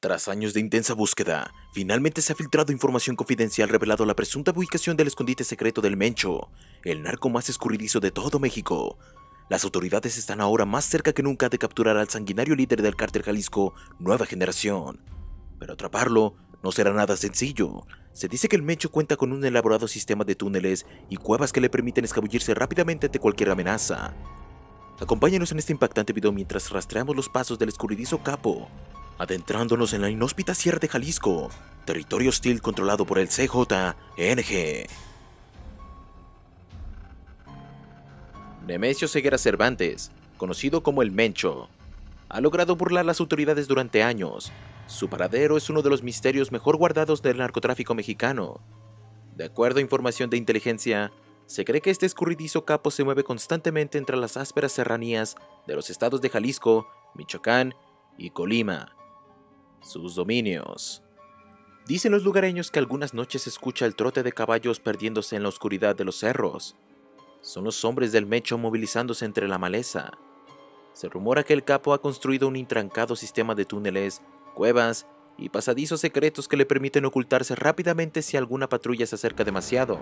Tras años de intensa búsqueda, finalmente se ha filtrado información confidencial revelando la presunta ubicación del escondite secreto del Mencho, el narco más escurridizo de todo México. Las autoridades están ahora más cerca que nunca de capturar al sanguinario líder del cártel Jalisco Nueva Generación. Pero atraparlo no será nada sencillo. Se dice que el Mencho cuenta con un elaborado sistema de túneles y cuevas que le permiten escabullirse rápidamente ante cualquier amenaza. Acompáñanos en este impactante video mientras rastreamos los pasos del escurridizo capo, adentrándonos en la inhóspita Sierra de Jalisco, territorio hostil controlado por el CJNG. Nemesio Ceguera Cervantes, conocido como el Mencho, ha logrado burlar a las autoridades durante años. Su paradero es uno de los misterios mejor guardados del narcotráfico mexicano. De acuerdo a información de inteligencia, se cree que este escurridizo capo se mueve constantemente entre las ásperas serranías de los estados de Jalisco, Michoacán y Colima. Sus dominios. Dicen los lugareños que algunas noches se escucha el trote de caballos perdiéndose en la oscuridad de los cerros. Son los hombres del Mencho movilizándose entre la maleza. Se rumora que el capo ha construido un intrincado sistema de túneles, cuevas y pasadizos secretos que le permiten ocultarse rápidamente si alguna patrulla se acerca demasiado.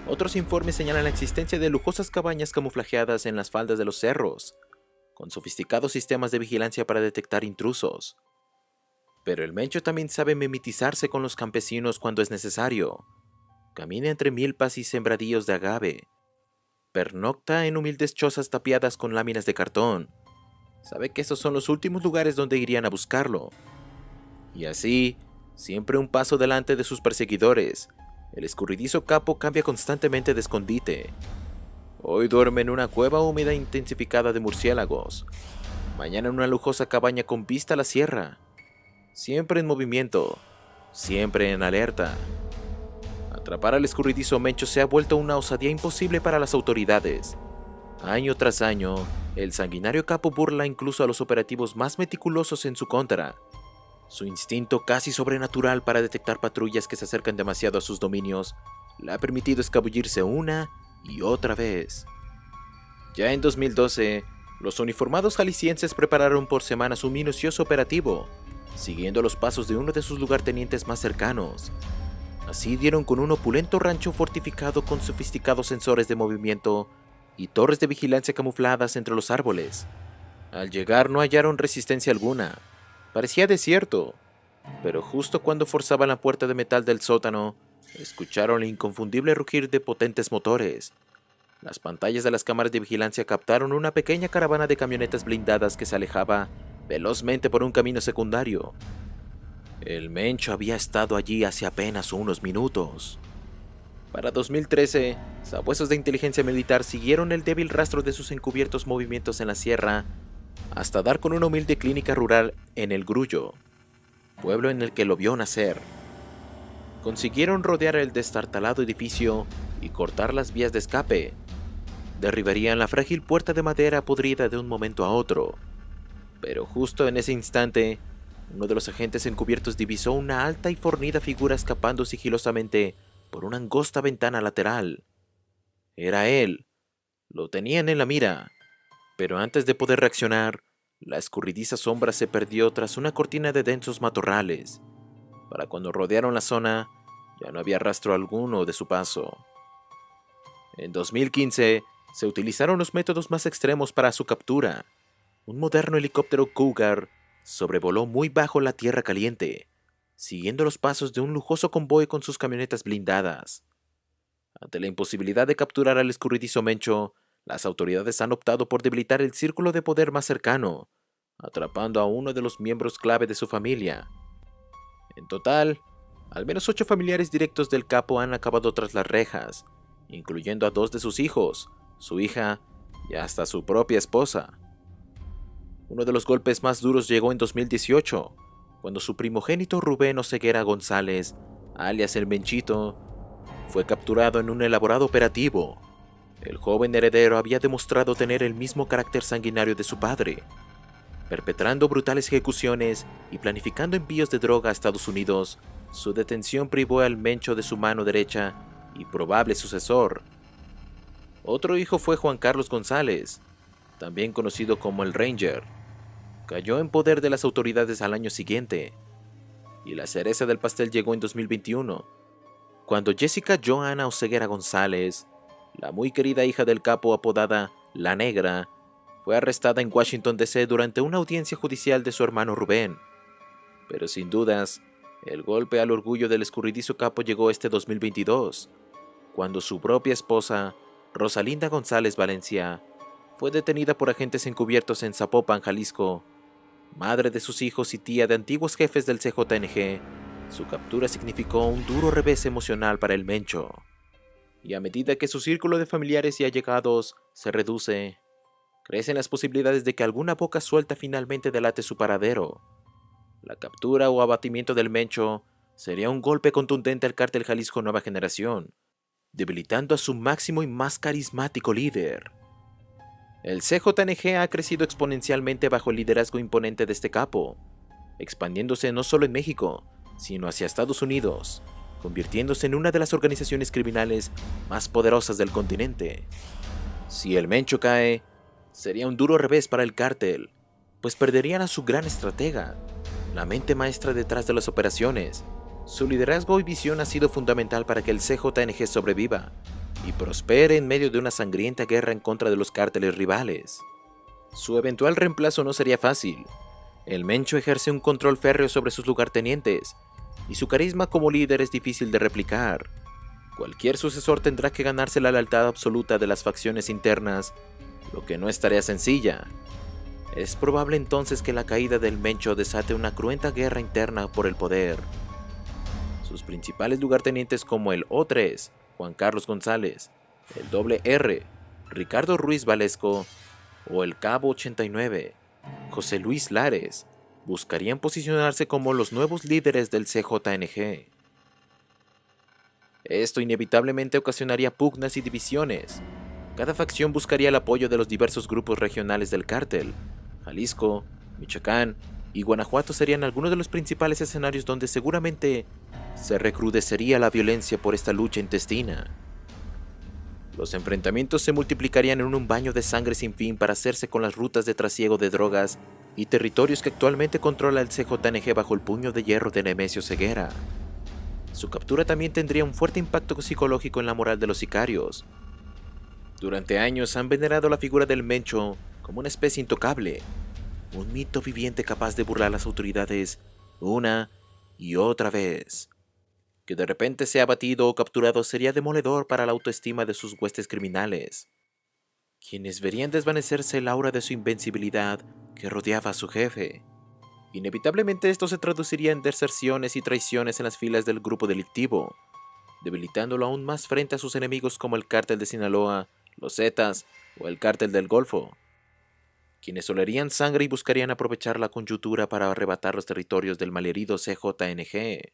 Otros informes señalan la existencia de lujosas cabañas camuflajeadas en las faldas de los cerros, con sofisticados sistemas de vigilancia para detectar intrusos. Pero el Mencho también sabe mimetizarse con los campesinos cuando es necesario. Camina entre milpas y sembradíos de agave. Pernocta en humildes chozas tapiadas con láminas de cartón. Sabe que esos son los últimos lugares donde irían a buscarlo. Y así, siempre un paso delante de sus perseguidores, el escurridizo capo cambia constantemente de escondite. Hoy duerme en una cueva húmeda intensificada de murciélagos. Mañana en una lujosa cabaña con vista a la sierra. Siempre en movimiento, siempre en alerta. Atrapar al escurridizo Mencho se ha vuelto una osadía imposible para las autoridades. Año tras año, el sanguinario capo burla incluso a los operativos más meticulosos en su contra. Su instinto casi sobrenatural para detectar patrullas que se acercan demasiado a sus dominios le ha permitido escabullirse una y otra vez. Ya en 2012, los uniformados jaliscienses prepararon por semanas un minucioso operativo, siguiendo los pasos de uno de sus lugartenientes más cercanos. Así dieron con un opulento rancho fortificado con sofisticados sensores de movimiento y torres de vigilancia camufladas entre los árboles. Al llegar no hallaron resistencia alguna. Parecía desierto, pero justo cuando forzaban la puerta de metal del sótano, escucharon el inconfundible rugir de potentes motores. Las pantallas de las cámaras de vigilancia captaron una pequeña caravana de camionetas blindadas que se alejaba velozmente por un camino secundario. El Mencho había estado allí hace apenas unos minutos. Para 2013, sabuesos de inteligencia militar siguieron el débil rastro de sus encubiertos movimientos en la sierra hasta dar con una humilde clínica rural en El Grullo, pueblo en el que lo vio nacer. Consiguieron rodear el destartalado edificio y cortar las vías de escape. Derribarían la frágil puerta de madera podrida de un momento a otro. Pero justo en ese instante, uno de los agentes encubiertos divisó una alta y fornida figura escapando sigilosamente por una angosta ventana lateral. Era él. Lo tenían en la mira. Pero antes de poder reaccionar, la escurridiza sombra se perdió tras una cortina de densos matorrales. Para cuando rodearon la zona, ya no había rastro alguno de su paso. En 2015, se utilizaron los métodos más extremos para su captura. Un moderno helicóptero Cougar sobrevoló muy bajo la tierra caliente, siguiendo los pasos de un lujoso convoy con sus camionetas blindadas. Ante la imposibilidad de capturar al escurridizo Mencho, las autoridades han optado por debilitar el círculo de poder más cercano, atrapando a uno de los miembros clave de su familia. En total, al menos 8 familiares directos del capo han acabado tras las rejas, incluyendo a 2 de sus hijos, su hija y hasta su propia esposa. Uno de los golpes más duros llegó en 2018, cuando su primogénito Rubén Oseguera González, alias el Menchito, fue capturado en un elaborado operativo. El joven heredero había demostrado tener el mismo carácter sanguinario de su padre, perpetrando brutales ejecuciones y planificando envíos de droga a Estados Unidos. Su detención privó al Mencho de su mano derecha y probable sucesor. Otro hijo fue Juan Carlos González, también conocido como el Ranger. Cayó en poder de las autoridades al año siguiente, Y la cereza del pastel llegó en 2021, cuando Jessica Johanna Oseguera González, la muy querida hija del capo apodada La Negra, fue arrestada en Washington, D.C. durante una audiencia judicial de su hermano Rubén. Pero sin dudas, el golpe al orgullo del escurridizo capo llegó este 2022, cuando su propia esposa, Rosalinda González Valencia, fue detenida por agentes encubiertos en Zapopan, Jalisco. Madre de sus hijos y tía de antiguos jefes del CJNG, su captura significó un duro revés emocional para el Mencho. Y a medida que su círculo de familiares y allegados se reduce, crecen las posibilidades de que alguna boca suelta finalmente delate su paradero. La captura o abatimiento del Mencho sería un golpe contundente al cártel Jalisco Nueva Generación, debilitando a su máximo y más carismático líder. El CJNG ha crecido exponencialmente bajo el liderazgo imponente de este capo, expandiéndose no solo en México, sino hacia Estados Unidos, convirtiéndose en una de las organizaciones criminales más poderosas del continente. Si el Mencho cae, sería un duro revés para el cártel, pues perderían a su gran estratega, la mente maestra detrás de las operaciones. Su liderazgo y visión ha sido fundamental para que el CJNG sobreviva y prospere en medio de una sangrienta guerra en contra de los cárteles rivales. Su eventual reemplazo no sería fácil. El Mencho ejerce un control férreo sobre sus lugartenientes, y su carisma como líder es difícil de replicar. Cualquier sucesor tendrá que ganarse la lealtad absoluta de las facciones internas, lo que no es tarea sencilla. Es probable entonces que la caída del Mencho desate una cruenta guerra interna por el poder. Sus principales lugartenientes como el O3, Juan Carlos González, el Doble R, Ricardo Ruiz Valesco, o el Cabo 89, José Luis Lares, buscarían posicionarse como los nuevos líderes del CJNG. Esto inevitablemente ocasionaría pugnas y divisiones. Cada facción buscaría el apoyo de los diversos grupos regionales del cártel. Jalisco, Michoacán y Guanajuato serían algunos de los principales escenarios donde seguramente se recrudecería la violencia por esta lucha intestina. Los enfrentamientos se multiplicarían en un baño de sangre sin fin para hacerse con las rutas de trasiego de drogas y territorios que actualmente controla el CJNG bajo el puño de hierro de Nemesio Ceguera. Su captura también tendría un fuerte impacto psicológico en la moral de los sicarios. Durante años han venerado la figura del Mencho como una especie intocable, un mito viviente capaz de burlar a las autoridades una y otra vez. Que de repente sea abatido o capturado sería demoledor para la autoestima de sus huestes criminales, quienes verían desvanecerse el aura de su invencibilidad que rodeaba a su jefe. Inevitablemente esto se traduciría en deserciones y traiciones en las filas del grupo delictivo, debilitándolo aún más frente a sus enemigos como el cártel de Sinaloa, los Zetas o el cártel del Golfo, quienes olerían sangre y buscarían aprovechar la coyuntura para arrebatar los territorios del malherido CJNG.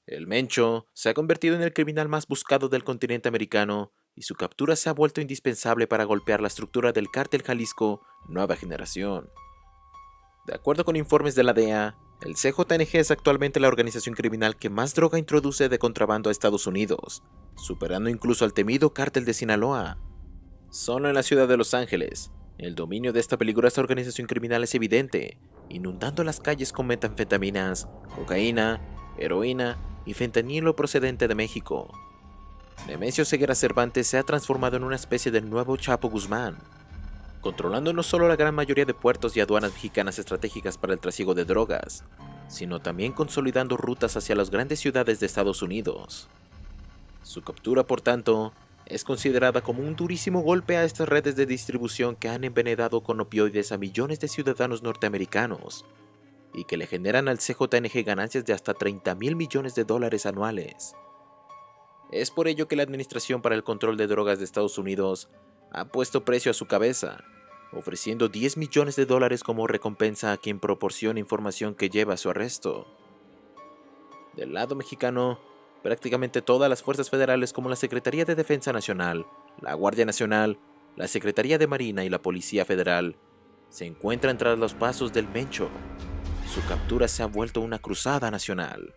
El Mencho se ha convertido en el criminal más buscado del continente americano y su captura se ha vuelto indispensable para golpear la estructura del cártel Jalisco Nueva Generación. De acuerdo con informes de la DEA, el CJNG es actualmente la organización criminal que más droga introduce de contrabando a Estados Unidos, superando incluso al temido cártel de Sinaloa. Solo en la ciudad de Los Ángeles, el dominio de esta peligrosa organización criminal es evidente, inundando las calles con metanfetaminas, cocaína, heroína y fentanilo procedente de México. Nemesio Ceguera Cervantes se ha transformado en una especie de nuevo Chapo Guzmán, controlando no solo la gran mayoría de puertos y aduanas mexicanas estratégicas para el trasiego de drogas, sino también consolidando rutas hacia las grandes ciudades de Estados Unidos. Su captura, por tanto, es considerada como un durísimo golpe a estas redes de distribución que han envenenado con opioides a millones de ciudadanos norteamericanos y que le generan al CJNG ganancias de hasta $30,000 millones anuales. Es por ello que la Administración para el Control de Drogas de Estados Unidos ha puesto precio a su cabeza, ofreciendo $10 millones como recompensa a quien proporcione información que lleva a su arresto. Del lado mexicano, prácticamente todas las fuerzas federales como la Secretaría de Defensa Nacional, la Guardia Nacional, la Secretaría de Marina y la Policía Federal se encuentran tras los pasos del Mencho. Su captura se ha vuelto una cruzada nacional.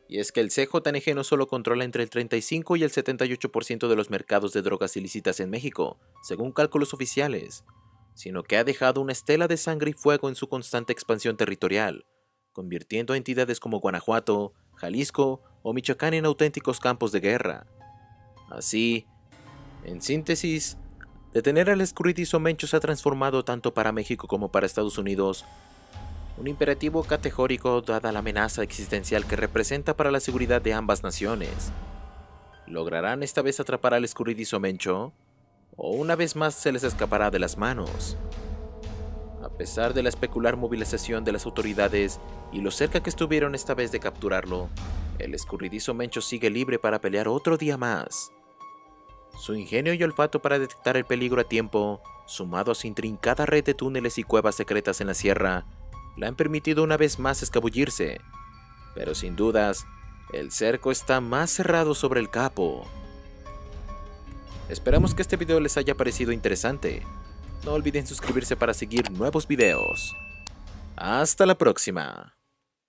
Y es que el CJNG no solo controla entre el 35 y el 78% de los mercados de drogas ilícitas en México, según cálculos oficiales, sino que ha dejado una estela de sangre y fuego en su constante expansión territorial, convirtiendo a entidades como Guanajuato, Jalisco o Michoacán en auténticos campos de guerra. Así, en síntesis, detener al escurridizo Mencho se ha transformado tanto para México como para Estados Unidos un imperativo categórico dada la amenaza existencial que representa para la seguridad de ambas naciones. ¿Lograrán esta vez atrapar al escurridizo Mencho? ¿O una vez más se les escapará de las manos? A pesar de la especular movilización de las autoridades y lo cerca que estuvieron esta vez de capturarlo, el escurridizo Mencho sigue libre para pelear otro día más. Su ingenio y olfato para detectar el peligro a tiempo, sumado a su intrincada red de túneles y cuevas secretas en la sierra, le han permitido una vez más escabullirse. Pero sin dudas, el cerco está más cerrado sobre el capo. Esperamos que este video les haya parecido interesante. No olviden suscribirse para seguir nuevos videos. ¡Hasta la próxima!